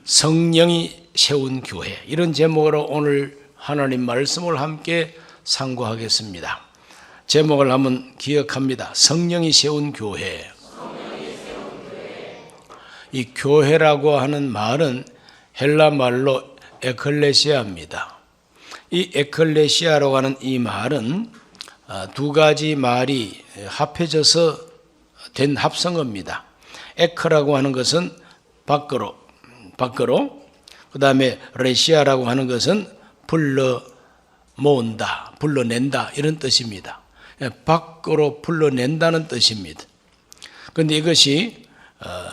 성령이 세운 교회, 이런 제목으로 오늘 하나님 말씀을 함께 상고하겠습니다. 제목을 한번 기억합니다. 성령이 세운 교회. 이 교회라고 하는 말은 헬라 말로 에클레시아입니다. 이 에클레시아라고 하는 이 말은 두 가지 말이 합해져서 된 합성어입니다. 에크라고 하는 것은 밖으로, 그 다음에 레시아라고 하는 것은 불러 모은다, 불러낸다, 이런 뜻입니다. 밖으로 불러낸다는 뜻입니다. 그런데 이것이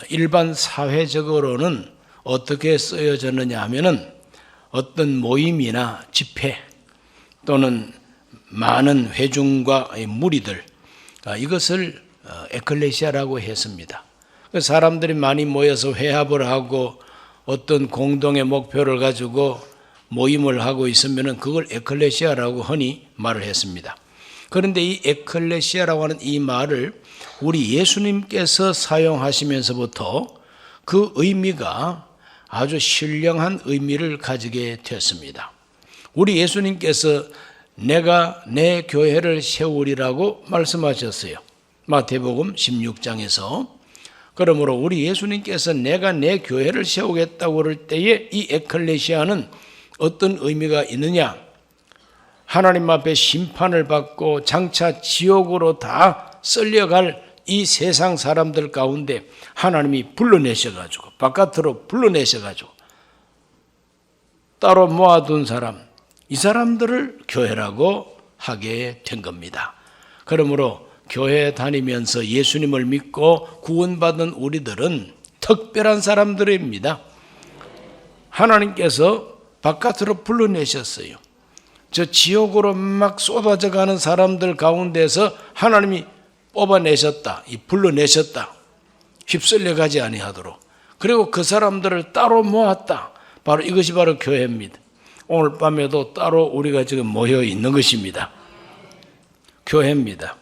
일반 사회적으로는 어떻게 쓰여졌느냐 하면은 어떤 모임이나 집회 또는 많은 회중과 무리들, 이것을 에클레시아라고 했습니다. 사람들이 많이 모여서 회합을 하고 어떤 공동의 목표를 가지고 모임을 하고 있으면 그걸 에클레시아라고 흔히 말을 했습니다. 그런데 이 에클레시아라고 하는 이 말을 우리 예수님께서 사용하시면서부터 그 의미가 아주 신령한 의미를 가지게 됐습니다. 우리 예수님께서 내가 내 교회를 세우리라고 말씀하셨어요. 마태복음 16장에서. 그러므로 우리 예수님께서 내가 내 교회를 세우겠다고 그럴 때에 이 에클레시아는 어떤 의미가 있느냐? 하나님 앞에 심판을 받고 장차 지옥으로 다 썰려갈 이 세상 사람들 가운데 하나님이 불러내셔가지고, 바깥으로 불러내셔가지고 따로 모아둔 사람, 이 사람들을 교회라고 하게 된 겁니다. 그러므로 교회 다니면서 예수님을 믿고 구원받은 우리들은 특별한 사람들입니다. 하나님께서 바깥으로 불러내셨어요. 저 지옥으로 막 쏟아져 가는 사람들 가운데서 하나님이 뽑아내셨다, 불러내셨다, 휩쓸려 가지 아니하도록. 그리고 그 사람들을 따로 모았다. 바로 이것이 바로 교회입니다. 오늘 밤에도 따로 우리가 지금 모여 있는 것입니다. 교회입니다.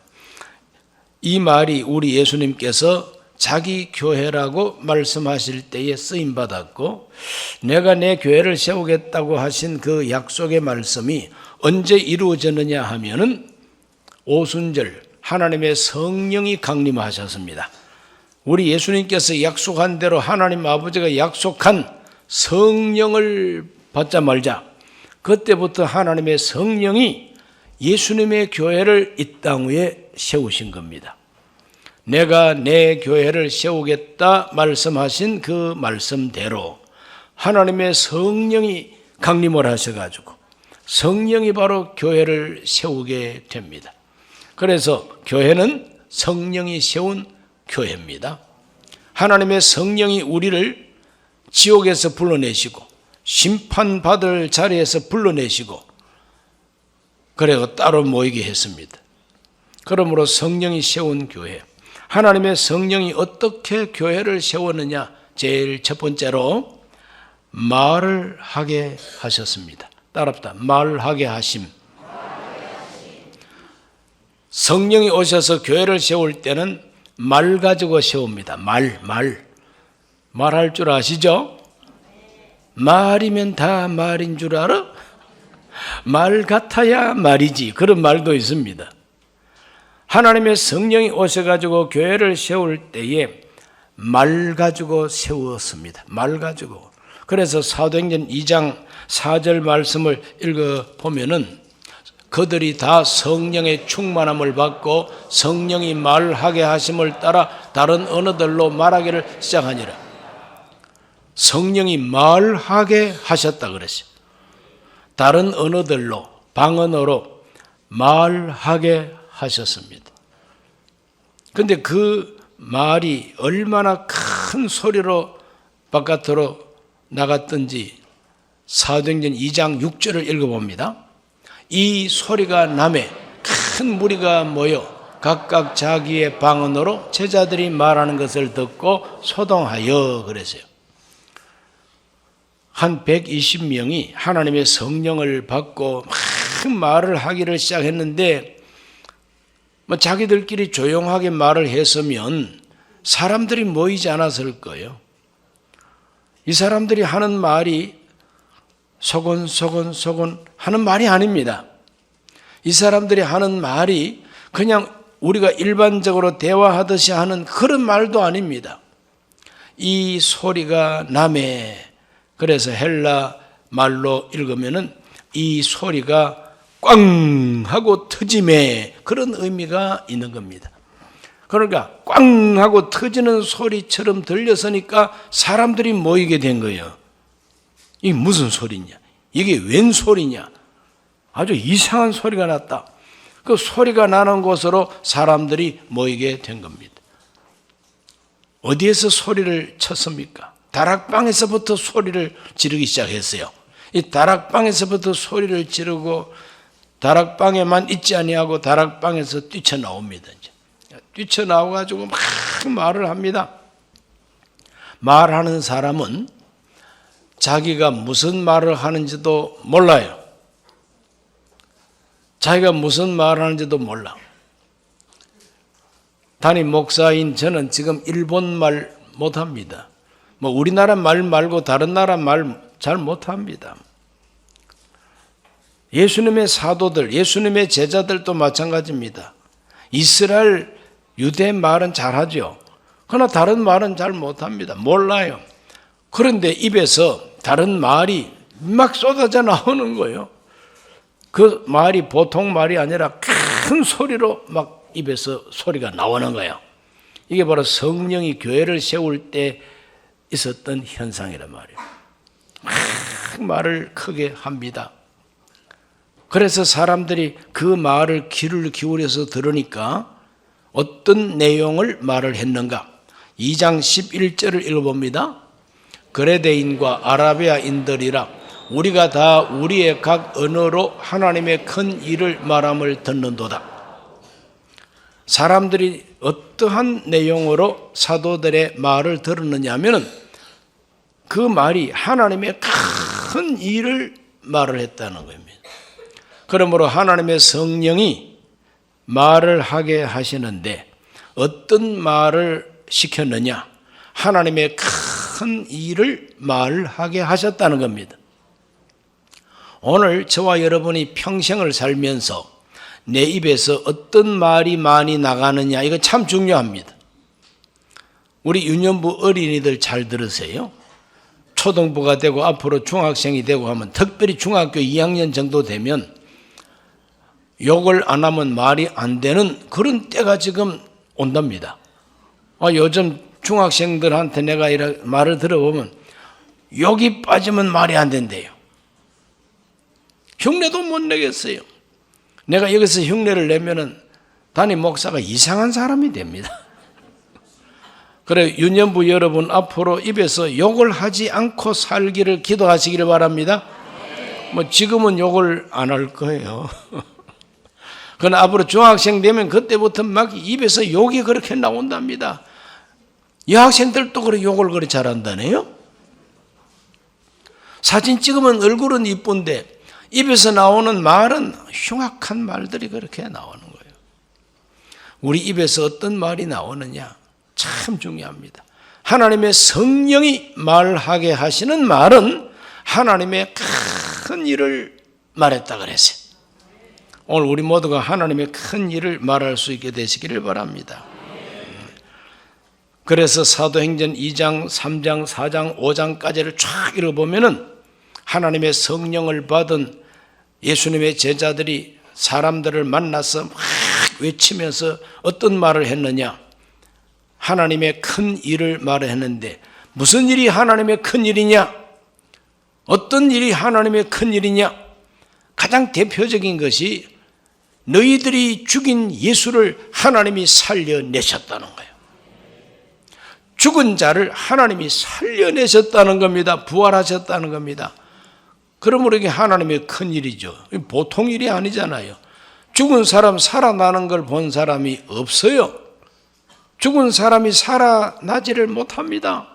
이 말이 우리 예수님께서 자기 교회라고 말씀하실 때에 쓰임받았고, 내가 내 교회를 세우겠다고 하신 그 약속의 말씀이 언제 이루어졌느냐 하면은 오순절 하나님의 성령이 강림하셨습니다. 우리 예수님께서 약속한 대로 하나님 아버지가 약속한 성령을 받자 말자, 그때부터 하나님의 성령이 예수님의 교회를 이 땅 위에 세우신 겁니다. 내가 내 교회를 세우겠다 말씀하신 그 말씀대로 하나님의 성령이 강림을 하셔가지고 성령이 바로 교회를 세우게 됩니다. 그래서 교회는 성령이 세운 교회입니다. 하나님의 성령이 우리를 지옥에서 불러내시고 심판받을 자리에서 불러내시고 그래서 따로 모이게 했습니다. 그러므로 성령이 세운 교회, 하나님의 성령이 어떻게 교회를 세웠느냐? 제일 첫 번째로 말을 하게 하셨습니다. 따라합시다. 말하게 하심. 성령이 오셔서 교회를 세울 때는 말 가지고 세웁니다. 말할 줄 아시죠? 말이면 다 말인 줄 알아? 말 같아야 말이지. 그런 말도 있습니다. 하나님의 성령이 오셔가지고 교회를 세울 때에 말 가지고 세웠습니다. 말 가지고. 그래서 사도행전 2장 4절 말씀을 읽어보면은 그들이 다 성령의 충만함을 받고 성령이 말하게 하심을 따라 다른 언어들로 말하기를 시작하니라. 성령이 말하게 하셨다 그랬어요. 다른 언어들로, 방언어로 말하게 하셨습니다. 그런데 그 말이 얼마나 큰 소리로 바깥으로 나갔던지 사도행전 2장 6절을 읽어봅니다. 이 소리가 남에 큰 무리가 모여 각각 자기의 방언으로 제자들이 말하는 것을 듣고 소동하여 그랬어요. 한 120명이 하나님의 성령을 받고 막 말을 하기를 시작했는데 자기들끼리 조용하게 말을 했으면 사람들이 모이지 않았을 거예요. 이 사람들이 하는 말이 소곤소곤 하는 말이 아닙니다. 이 사람들이 하는 말이 그냥 우리가 일반적으로 대화하듯이 하는 그런 말도 아닙니다. 이 소리가 나매. 그래서 헬라 말로 읽으면은 이 소리가 꽝 하고 터짐에, 그런 의미가 있는 겁니다. 그러니까 꽝 하고 터지는 소리처럼 들렸으니까 사람들이 모이게 된 거예요. 이게 무슨 소리냐? 이게 웬 소리냐? 아주 이상한 소리가 났다. 그 소리가 나는 곳으로 사람들이 모이게 된 겁니다. 어디에서 소리를 쳤습니까? 다락방에서부터 소리를 지르기 시작했어요. 이 다락방에서부터 소리를 지르고 다락방에만 있지 아니하고 다락방에서 뛰쳐나옵니다. 뛰쳐나와가지고 막 말을 합니다. 말하는 사람은 자기가 무슨 말을 하는지도 몰라요. 자기가 무슨 말을 하는지도 몰라. 담임 목사인 저는 지금 일본 말 못합니다. 뭐 우리나라 말 말고 다른 나라 말 잘 못합니다. 예수님의 사도들, 예수님의 제자들도 마찬가지입니다. 이스라엘 유대 말은 잘하죠. 그러나 다른 말은 잘 못합니다. 몰라요. 그런데 입에서 다른 말이 막 쏟아져 나오는 거예요. 그 말이 보통 말이 아니라 큰 소리로 막 입에서 소리가 나오는 거예요. 이게 바로 성령이 교회를 세울 때 있었던 현상이란 말이에요. 막 말을 크게 합니다. 그래서 사람들이 그 말을 귀를 기울여서 들으니까 어떤 내용을 말을 했는가? 2장 11절을 읽어봅니다. 그레데인과 아라비아인들이라 우리가 다 우리의 각 언어로 하나님의 큰 일을 말함을 듣는도다. 사람들이 어떠한 내용으로 사도들의 말을 들었느냐 하면은 그 말이 하나님의 큰 일을 말을 했다는 겁니다. 그러므로 하나님의 성령이 말을 하게 하시는데 어떤 말을 시켰느냐? 하나님의 큰 일을 말하게 하셨다는 겁니다. 오늘 저와 여러분이 평생을 살면서 내 입에서 어떤 말이 많이 나가느냐, 이거 참 중요합니다. 우리 유년부 어린이들 잘 들으세요. 초등부가 되고 앞으로 중학생이 되고 하면, 특별히 중학교 2학년 정도 되면 욕을 안 하면 말이 안 되는 그런 때가 지금 온답니다. 요즘 중학생들한테 내가 이런 말을 들어보면 욕이 빠지면 말이 안 된대요. 흉내도 못 내겠어요. 내가 여기서 흉내를 내면은 담임 목사가 이상한 사람이 됩니다. 그래, 유년부 여러분 앞으로 입에서 욕을 하지 않고 살기를 기도하시기를 바랍니다. 뭐 지금은 욕을 안 할 거예요. 그러나 앞으로 중학생 되면 그때부터 막 입에서 욕이 그렇게 나온답니다. 여학생들도 그렇게 욕을 그렇게 잘한다네요. 사진 찍으면 얼굴은 이쁜데 입에서 나오는 말은 흉악한 말들이 그렇게 나오는 거예요. 우리 입에서 어떤 말이 나오느냐 참 중요합니다. 하나님의 성령이 말하게 하시는 말은 하나님의 큰 일을 말했다 그랬어요. 오늘 우리 모두가 하나님의 큰 일을 말할 수 있게 되시기를 바랍니다. 그래서 사도행전 2장, 3장, 4장, 5장까지를 쫙 읽어보면은 하나님의 성령을 받은 예수님의 제자들이 사람들을 만나서 막 외치면서 어떤 말을 했느냐? 하나님의 큰 일을 말했는데, 무슨 일이 하나님의 큰 일이냐? 어떤 일이 하나님의 큰 일이냐? 가장 대표적인 것이 너희들이 죽인 예수를 하나님이 살려내셨다는 거예요. 죽은 자를 하나님이 살려내셨다는 겁니다. 부활하셨다는 겁니다. 그러므로 이게 하나님의 큰 일이죠. 보통 일이 아니잖아요. 죽은 사람 살아나는 걸 본 사람이 없어요. 죽은 사람이 살아나지를 못합니다.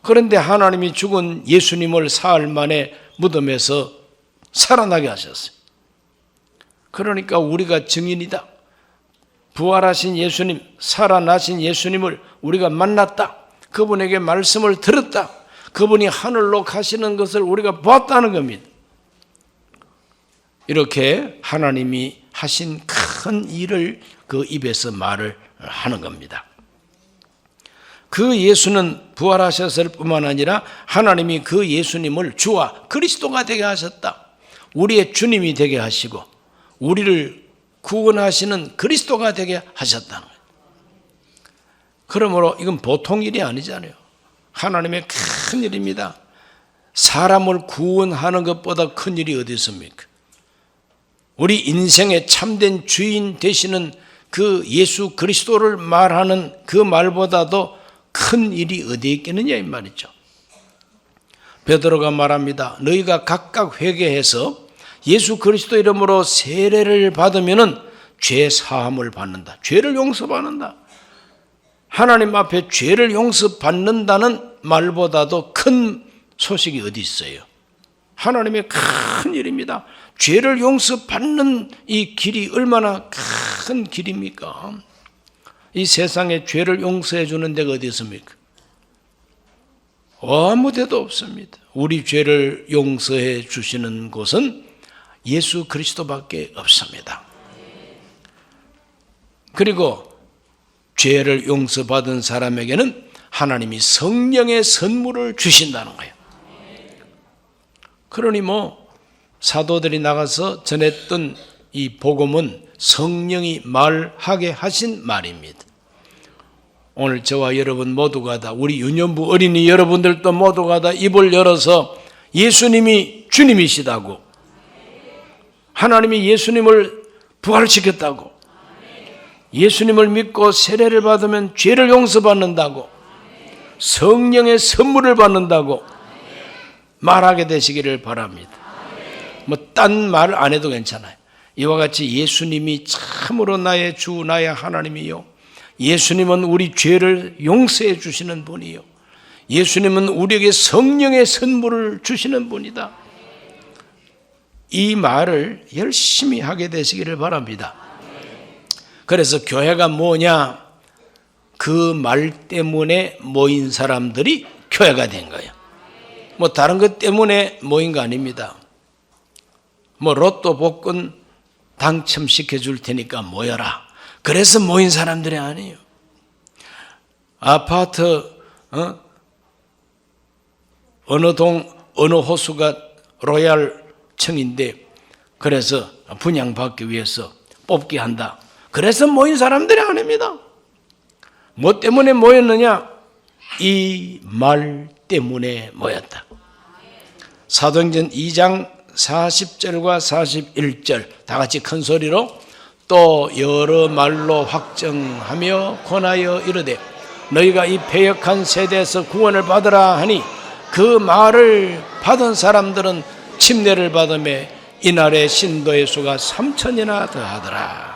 그런데 하나님이 죽은 예수님을 사흘 만에 무덤에서 살아나게 하셨어요. 그러니까 우리가 증인이다. 부활하신 예수님, 살아나신 예수님을 우리가 만났다. 그분에게 말씀을 들었다. 그분이 하늘로 가시는 것을 우리가 보았다는 겁니다. 이렇게 하나님이 하신 큰 일을 그 입에서 말을 하는 겁니다. 그 예수는 부활하셨을 뿐만 아니라 하나님이 그 예수님을 주와 그리스도가 되게 하셨다. 우리의 주님이 되게 하시고 우리를 구원하시는 그리스도가 되게 하셨다는 거예요. 그러므로 이건 보통 일이 아니잖아요. 하나님의 큰 일입니다. 사람을 구원하는 것보다 큰 일이 어디 있습니까? 우리 인생의 참된 주인 되시는 그 예수 그리스도를 말하는 그 말보다도 큰 일이 어디에 있겠느냐 이 말이죠. 베드로가 말합니다. 너희가 각각 회개해서 예수 그리스도 이름으로 세례를 받으면은 죄 사함을 받는다. 죄를 용서받는다. 하나님 앞에 죄를 용서받는다는 말보다도 큰 소식이 어디 있어요? 하나님의 큰 일입니다. 죄를 용서받는 이 길이 얼마나 큰 길입니까? 이 세상에 죄를 용서해 주는 데가 어디 있습니까? 아무 데도 없습니다. 우리 죄를 용서해 주시는 곳은 예수 그리스도밖에 없습니다. 그리고 죄를 용서받은 사람에게는 하나님이 성령의 선물을 주신다는 거예요. 그러니 사도들이 나가서 전했던 이 복음은 성령이 말하게 하신 말입니다. 오늘 저와 여러분 모두가 다 우리 유년부 어린이 여러분들도 모두가 다 입을 열어서 예수님이 주님이시다고, 하나님이 예수님을 부활시켰다고, 예수님을 믿고 세례를 받으면 죄를 용서받는다고, 성령의 선물을 받는다고 말하게 되시기를 바랍니다. 딴 말 안 해도 괜찮아요. 이와 같이 예수님이 참으로 나의 주 나의 하나님이요, 예수님은 우리 죄를 용서해 주시는 분이요, 예수님은 우리에게 성령의 선물을 주시는 분이다. 이 말을 열심히 하게 되시기를 바랍니다. 그래서 교회가 뭐냐? 그 말 때문에 모인 사람들이 교회가 된 거예요. 다른 것 때문에 모인 거 아닙니다. 로또 복권 당첨시켜 줄 테니까 모여라. 그래서 모인 사람들이 아니에요. 아파트 어느 동 어느 호수가 로얄층인데 그래서 분양받기 위해서 뽑기 한다. 그래서 모인 사람들이 아닙니다. 뭐 때문에 모였느냐? 이 말 때문에 모였다. 사도행전 2장 40절과 41절 다 같이 큰 소리로 또 여러 말로 확정하며 권하여 이르되 너희가 이 패역한 세대에서 구원을 받으라 하니 그 말을 받은 사람들은 침례를 받으며 이날의 신도의 수가 3,000이나 더하더라.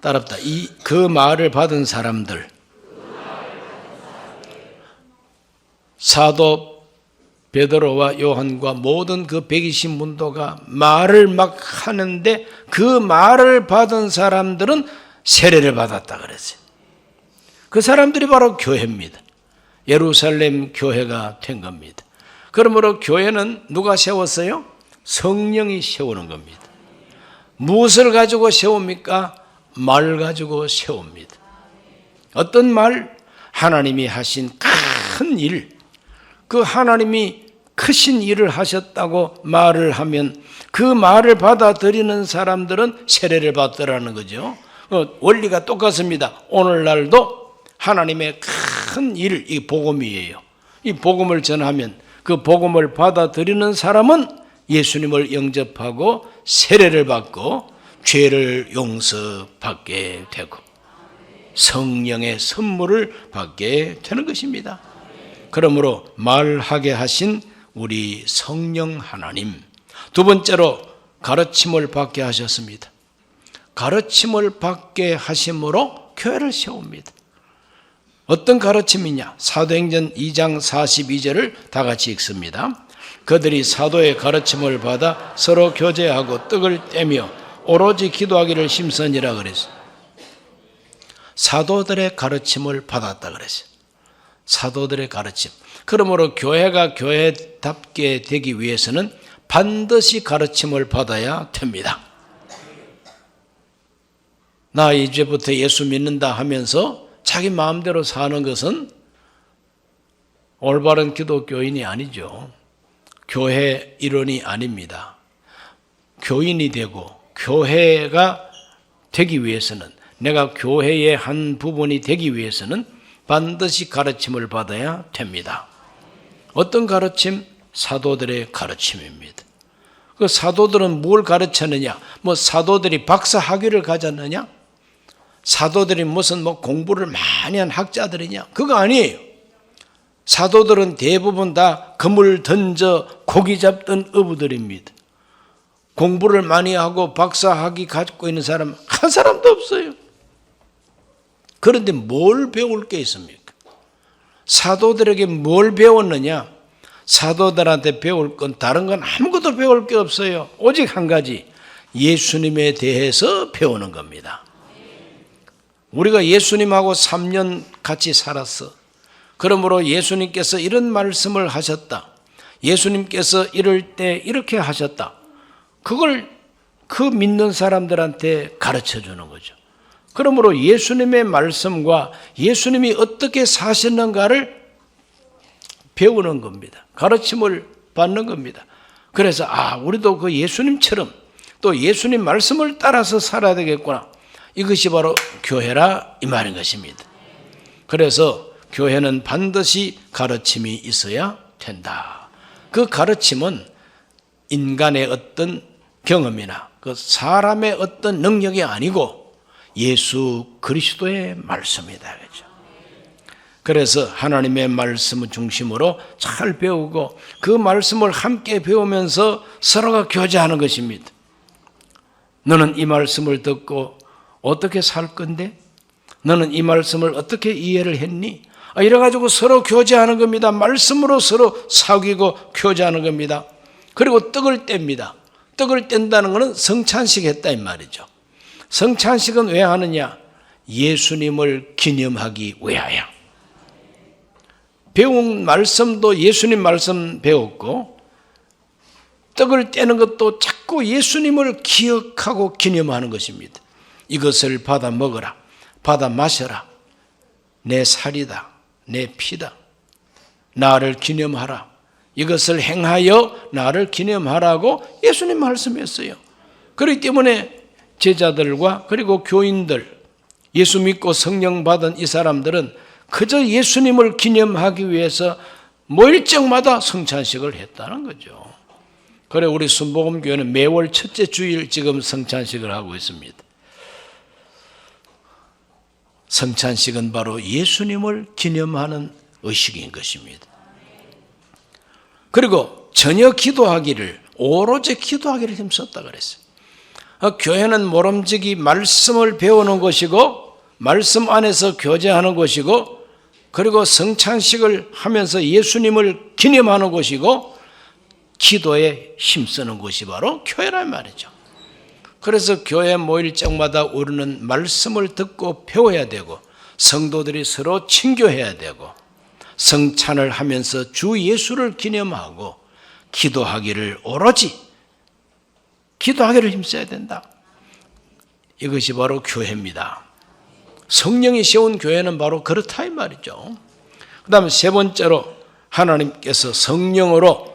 따랍다. 그 말을 받은 사람들, 사도 베드로와 요한과 모든 그 120문도가 말을 막 하는데 그 말을 받은 사람들은 세례를 받았다 그랬어요. 그 사람들이 바로 교회입니다. 예루살렘 교회가 된 겁니다. 그러므로 교회는 누가 세웠어요? 성령이 세우는 겁니다. 무엇을 가지고 세웁니까? 말 가지고 세웁니다. 어떤 말? 하나님이 하신 큰 일, 그 하나님이 크신 일을 하셨다고 말을 하면 그 말을 받아들이는 사람들은 세례를 받더라는 거죠. 원리가 똑같습니다. 오늘날도 하나님의 큰 일, 이 복음이에요. 이 복음을 전하면 그 복음을 받아들이는 사람은 예수님을 영접하고 세례를 받고 죄를 용서받게 되고 성령의 선물을 받게 되는 것입니다. 그러므로 말하게 하신 우리 성령 하나님, 두 번째로 가르침을 받게 하셨습니다. 가르침을 받게 하심으로 교회를 세웁니다. 어떤 가르침이냐? 사도행전 2장 42절을 다 같이 읽습니다. 그들이 사도의 가르침을 받아 서로 교제하고 떡을 떼며 오로지 기도하기를 심선이라 그랬어요. 사도들의 가르침을 받았다 그랬어요. 사도들의 가르침. 그러므로 교회가 교회답게 되기 위해서는 반드시 가르침을 받아야 됩니다. 나 이제부터 예수 믿는다 하면서 자기 마음대로 사는 것은 올바른 기독교인이 아니죠. 교회 일원이 아닙니다. 교인이 되고 교회가 되기 위해서는, 내가 교회의 한 부분이 되기 위해서는 반드시 가르침을 받아야 됩니다. 어떤 가르침? 사도들의 가르침입니다. 그 사도들은 뭘 가르쳤느냐? 사도들이 박사 학위를 가졌느냐? 사도들이 무슨 공부를 많이 한 학자들이냐? 그거 아니에요. 사도들은 대부분 다 그물 던져 고기 잡던 어부들입니다. 공부를 많이 하고 박사 학위 갖고 있는 사람 한 사람도 없어요. 그런데 뭘 배울 게 있습니까? 사도들에게 뭘 배웠느냐? 사도들한테 배울 건 다른 건 아무것도 배울 게 없어요. 오직 한 가지, 예수님에 대해서 배우는 겁니다. 우리가 예수님하고 3년 같이 살았어. 그러므로 예수님께서 이런 말씀을 하셨다. 예수님께서 이럴 때 이렇게 하셨다. 그걸 그 믿는 사람들한테 가르쳐 주는 거죠. 그러므로 예수님의 말씀과 예수님이 어떻게 사셨는가를 배우는 겁니다. 가르침을 받는 겁니다. 그래서 우리도 그 예수님처럼 또 예수님 말씀을 따라서 살아야 되겠구나. 이것이 바로 교회라 이 말인 것입니다. 그래서 교회는 반드시 가르침이 있어야 된다. 그 가르침은 인간의 어떤 경험이나 그 사람의 어떤 능력이 아니고 예수 그리스도의 말씀이다. 그렇죠? 그래서 하나님의 말씀을 중심으로 잘 배우고 그 말씀을 함께 배우면서 서로가 교제하는 것입니다. 너는 이 말씀을 듣고 어떻게 살 건데? 너는 이 말씀을 어떻게 이해를 했니? 이래가지고 서로 교제하는 겁니다. 말씀으로 서로 사귀고 교제하는 겁니다. 그리고 떡을 뗍니다. 떡을 뗀다는 것은 성찬식 했다 이 말이죠. 성찬식은 왜 하느냐? 예수님을 기념하기 위하여. 배운 말씀도 예수님 말씀 배웠고, 떡을 떼는 것도 자꾸 예수님을 기억하고 기념하는 것입니다. 이것을 받아 먹어라, 받아 마셔라. 내 살이다, 내 피다. 나를 기념하라. 이것을 행하여 나를 기념하라고 예수님 말씀했어요. 그렇기 때문에 제자들과 그리고 교인들, 예수 믿고 성령 받은 이 사람들은 그저 예수님을 기념하기 위해서 모일적마다 성찬식을 했다는 거죠. 그래 우리 순복음교회는 매월 첫째 주일 지금 성찬식을 하고 있습니다. 성찬식은 바로 예수님을 기념하는 의식인 것입니다. 그리고 전혀 기도하기를, 오로지 기도하기를 힘썼다 그랬어요. 교회는 모름지기 말씀을 배우는 것이고 말씀 안에서 교제하는 것이고 그리고 성찬식을 하면서 예수님을 기념하는 것이고 기도에 힘쓰는 것이 바로 교회란 말이죠. 그래서 교회 모일 적마다 우리는 말씀을 듣고 배워야 되고 성도들이 서로 친교해야 되고 성찬을 하면서 주 예수를 기념하고 기도하기를 오로지 기도하기를 힘써야 된다. 이것이 바로 교회입니다. 성령이 세운 교회는 바로 그렇다 이 말이죠. 그 다음에 세 번째로 하나님께서 성령으로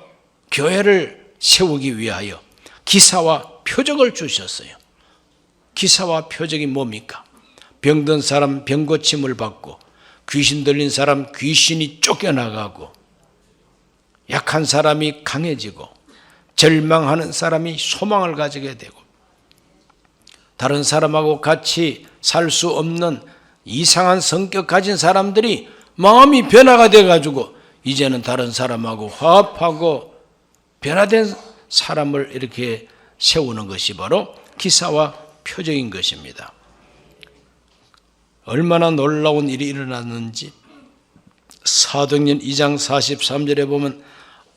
교회를 세우기 위하여 기사와 표적을 주셨어요. 기사와 표적이 뭡니까? 병든 사람 병 고침을 받고 귀신 들린 사람 귀신이 쫓겨나가고 약한 사람이 강해지고 절망하는 사람이 소망을 가지게 되고 다른 사람하고 같이 살 수 없는 이상한 성격 가진 사람들이 마음이 변화가 돼가지고 이제는 다른 사람하고 화합하고 변화된 사람을 이렇게 세우는 것이 바로 기사와 표적인 것입니다. 얼마나 놀라운 일이 일어났는지 사도행전 2장 43절에 보면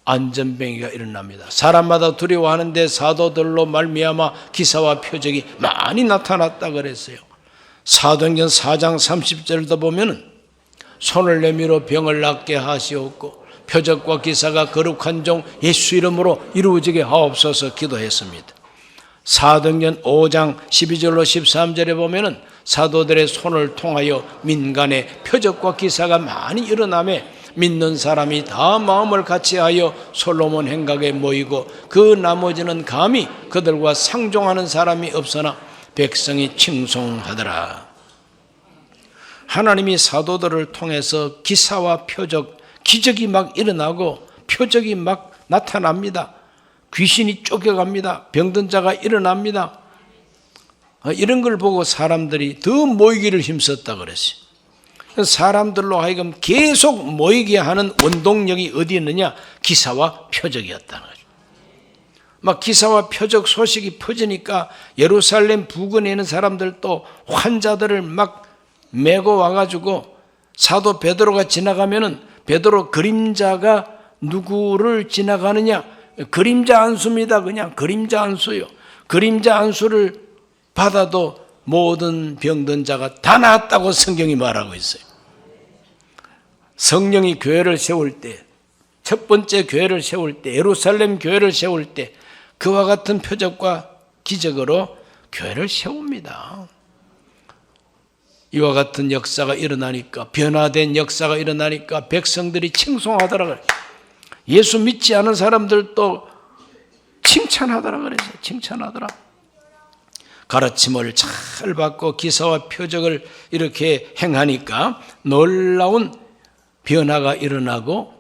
안전병이가 일어납니다. 사람마다 두려워하는데 사도들로 말미암아 기사와 표적이 많이 나타났다 그랬어요. 사도행전 4장 30절도 보면 손을 내밀어 병을 낫게 하시옵고 표적과 기사가 거룩한 종 예수 이름으로 이루어지게 하옵소서 기도했습니다. 사도행전 5장 12절로 13절에 보면은 사도들의 손을 통하여 민간에 표적과 기사가 많이 일어나며 믿는 사람이 다 마음을 같이하여 솔로몬 행각에 모이고 그 나머지는 감히 그들과 상종하는 사람이 없으나 백성이 칭송하더라. 하나님이 사도들을 통해서 기사와 표적, 기적이 막 일어나고 표적이 막 나타납니다. 귀신이 쫓겨갑니다. 병든 자가 일어납니다. 이런 걸 보고 사람들이 더 모이기를 힘썼다 그랬어요. 사람들로 하여금 계속 모이게 하는 원동력이 어디 있느냐? 기사와 표적이었다는 거죠. 막 기사와 표적 소식이 퍼지니까 예루살렘 부근에 있는 사람들도 환자들을 막 메고 와가지고 사도 베드로가 지나가면은 베드로 그림자가 누구를 지나가느냐? 그림자 안수입니다. 그냥 그림자 안수요. 그림자 안수를 받아도 모든 병든 자가 다 나았다고 성경이 말하고 있어요. 성령이 교회를 세울 때, 첫 번째 교회를 세울 때, 예루살렘 교회를 세울 때 그와 같은 표적과 기적으로 교회를 세웁니다. 이와 같은 역사가 일어나니까, 변화된 역사가 일어나니까 백성들이 칭송하더라. 예수 믿지 않은 사람들도 칭찬하더라 그랬어요. 칭찬하더라. 가르침을 잘 받고 기사와 표적을 이렇게 행하니까 놀라운 변화가 일어나고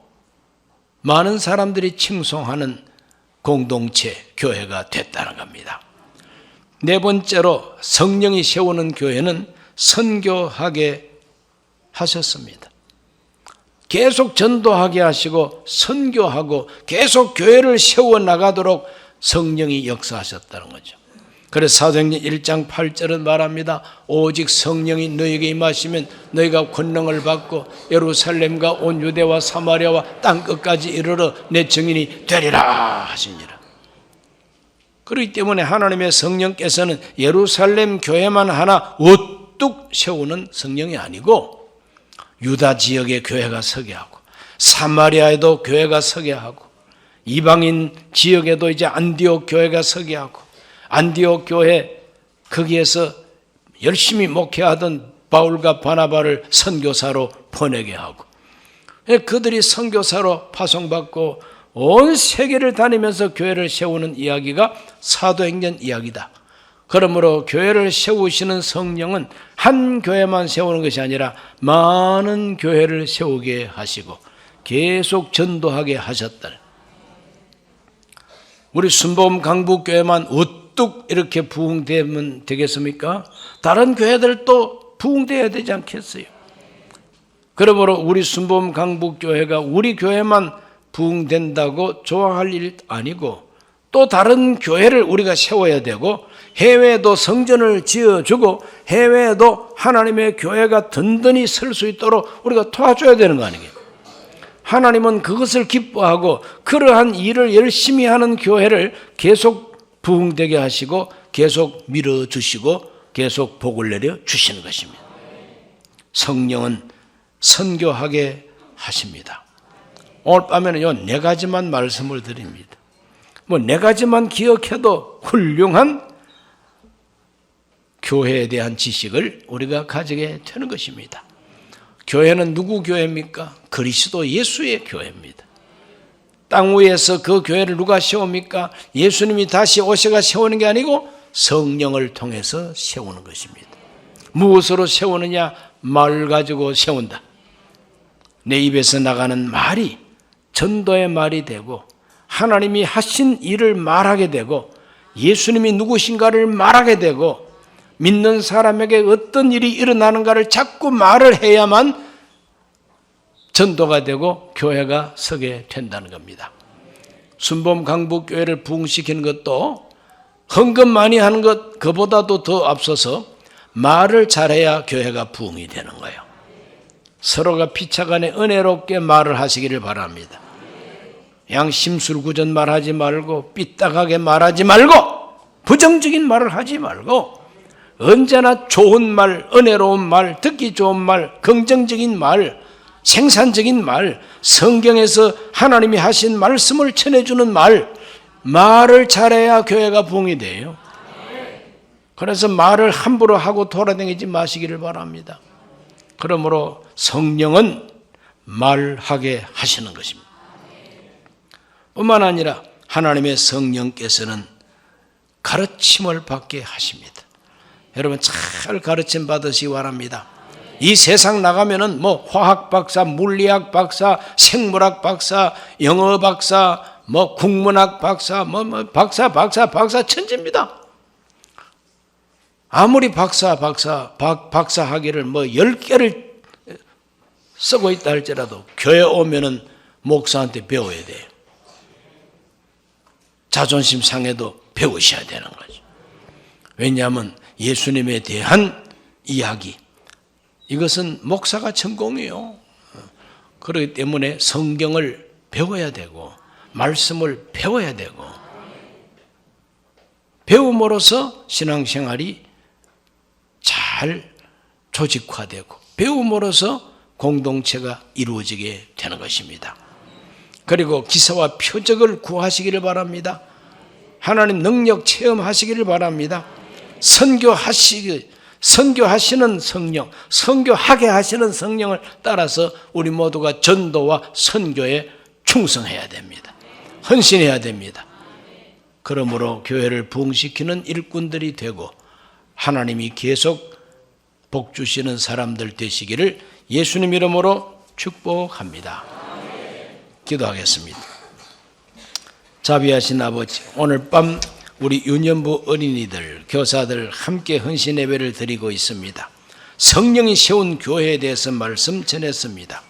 많은 사람들이 칭송하는 공동체, 교회가 됐다는 겁니다. 네 번째로 성령이 세우는 교회는 선교하게 하셨습니다. 계속 전도하게 하시고 선교하고 계속 교회를 세워나가도록 성령이 역사하셨다는 거죠. 그래서 사도행전 1장 8절은 말합니다. 오직 성령이 너희에게 임하시면 너희가 권능을 받고 예루살렘과 온 유대와 사마리아와 땅끝까지 이르러 내 증인이 되리라 하시니라. 그렇기 때문에 하나님의 성령께서는 예루살렘 교회만 하나 우뚝 세우는 성령이 아니고 유다 지역의 교회가 서게 하고 사마리아에도 교회가 서게 하고 이방인 지역에도 이제 안디옥 교회가 서게 하고 안디옥 교회 거기에서 열심히 목회하던 바울과 바나바를 선교사로 보내게 하고 그들이 선교사로 파송받고 온 세계를 다니면서 교회를 세우는 이야기가 사도행전 이야기다. 그러므로 교회를 세우시는 성령은 한 교회만 세우는 것이 아니라 많은 교회를 세우게 하시고 계속 전도하게 하셨다. 우리 순복음 강북교회만 우뚝 이렇게 부흥되면 되겠습니까? 다른 교회들도 부흥되어야 되지 않겠어요? 그러므로 우리 순복음 강북교회가 우리 교회만 부흥된다고 좋아할 일 아니고 또 다른 교회를 우리가 세워야 되고 해외에도 성전을 지어주고 해외에도 하나님의 교회가 든든히 설 수 있도록 우리가 도와줘야 되는 거 아니에요? 하나님은 그것을 기뻐하고 그러한 일을 열심히 하는 교회를 계속 부흥되게 하시고 계속 밀어주시고 계속 복을 내려 주시는 것입니다. 성령은 선교하게 하십니다. 오늘 밤에는 네 가지만 말씀을 드립니다. 네 가지만 기억해도 훌륭한 교회에 대한 지식을 우리가 가지게 되는 것입니다. 교회는 누구 교회입니까? 그리스도 예수의 교회입니다. 땅 위에서 그 교회를 누가 세웁니까? 예수님이 다시 오셔가 세우는 게 아니고 성령을 통해서 세우는 것입니다. 무엇으로 세우느냐? 말 가지고 세운다. 내 입에서 나가는 말이 전도의 말이 되고 하나님이 하신 일을 말하게 되고 예수님이 누구신가를 말하게 되고 믿는 사람에게 어떤 일이 일어나는가를 자꾸 말을 해야만 전도가 되고 교회가 서게 된다는 겁니다. 순복음 강북교회를 부흥시키는 것도 헌금 많이 하는 것 그보다도 더 앞서서 말을 잘해야 교회가 부흥이 되는 거예요. 서로가 피차간에 은혜롭게 말을 하시기를 바랍니다. 그냥 심술구전 말하지 말고 삐딱하게 말하지 말고 부정적인 말을 하지 말고 언제나 좋은 말, 은혜로운 말, 듣기 좋은 말, 긍정적인 말, 생산적인 말, 성경에서 하나님이 하신 말씀을 전해주는 말을 잘해야 교회가 부흥이 돼요. 그래서 말을 함부로 하고 돌아다니지 마시기를 바랍니다. 그러므로 성령은 말하게 하시는 것입니다. 뿐만 아니라 하나님의 성령께서는 가르침을 받게 하십니다. 여러분 잘 가르침 받으시기 바랍니다. 이 세상 나가면은 화학 박사, 물리학 박사, 생물학 박사, 영어 박사, 국문학 박사, 박사 천재입니다. 아무리 박사 학위를 10개를 쓰고 있다 할지라도 교회 오면은 목사한테 배워야 돼요. 자존심 상해도 배우셔야 되는 거죠. 왜냐하면 예수님에 대한 이야기, 이것은 목사가 전공이에요. 그렇기 때문에 성경을 배워야 되고 말씀을 배워야 되고 배움으로써 신앙생활이 잘 조직화되고 배움으로써 공동체가 이루어지게 되는 것입니다. 그리고 기사와 표적을 구하시기를 바랍니다. 하나님 능력 체험하시기를 바랍니다. 선교하시는 성령, 선교하게 하시는 성령을 따라서 우리 모두가 전도와 선교에 충성해야 됩니다. 헌신해야 됩니다. 그러므로 교회를 부흥시키는 일꾼들이 되고 하나님이 계속 복 주시는 사람들 되시기를 예수님 이름으로 축복합니다. 기도하겠습니다. 자비하신 아버지, 오늘 밤 우리 유년부 어린이들, 교사들 함께 헌신 예배를 드리고 있습니다. 성령이 세운 교회에 대해서 말씀 전했습니다.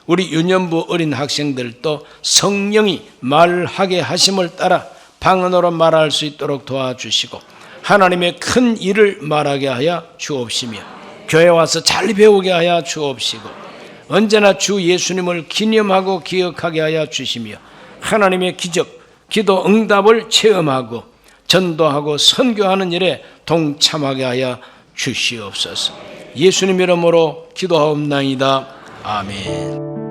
우리 유년부 어린 학생들도 성령이 말하게 하심을 따라 방언으로 말할 수 있도록 도와주시고 하나님의 큰 일을 말하게 하여 주옵시며 교회 와서 잘 배우게 하여 주옵시고 언제나 주 예수님을 기념하고 기억하게 하여 주시며 하나님의 기적, 기도 응답을 체험하고 전도하고 선교하는 일에 동참하게 하여 주시옵소서. 예수님 이름으로 기도하옵나이다. 아멘.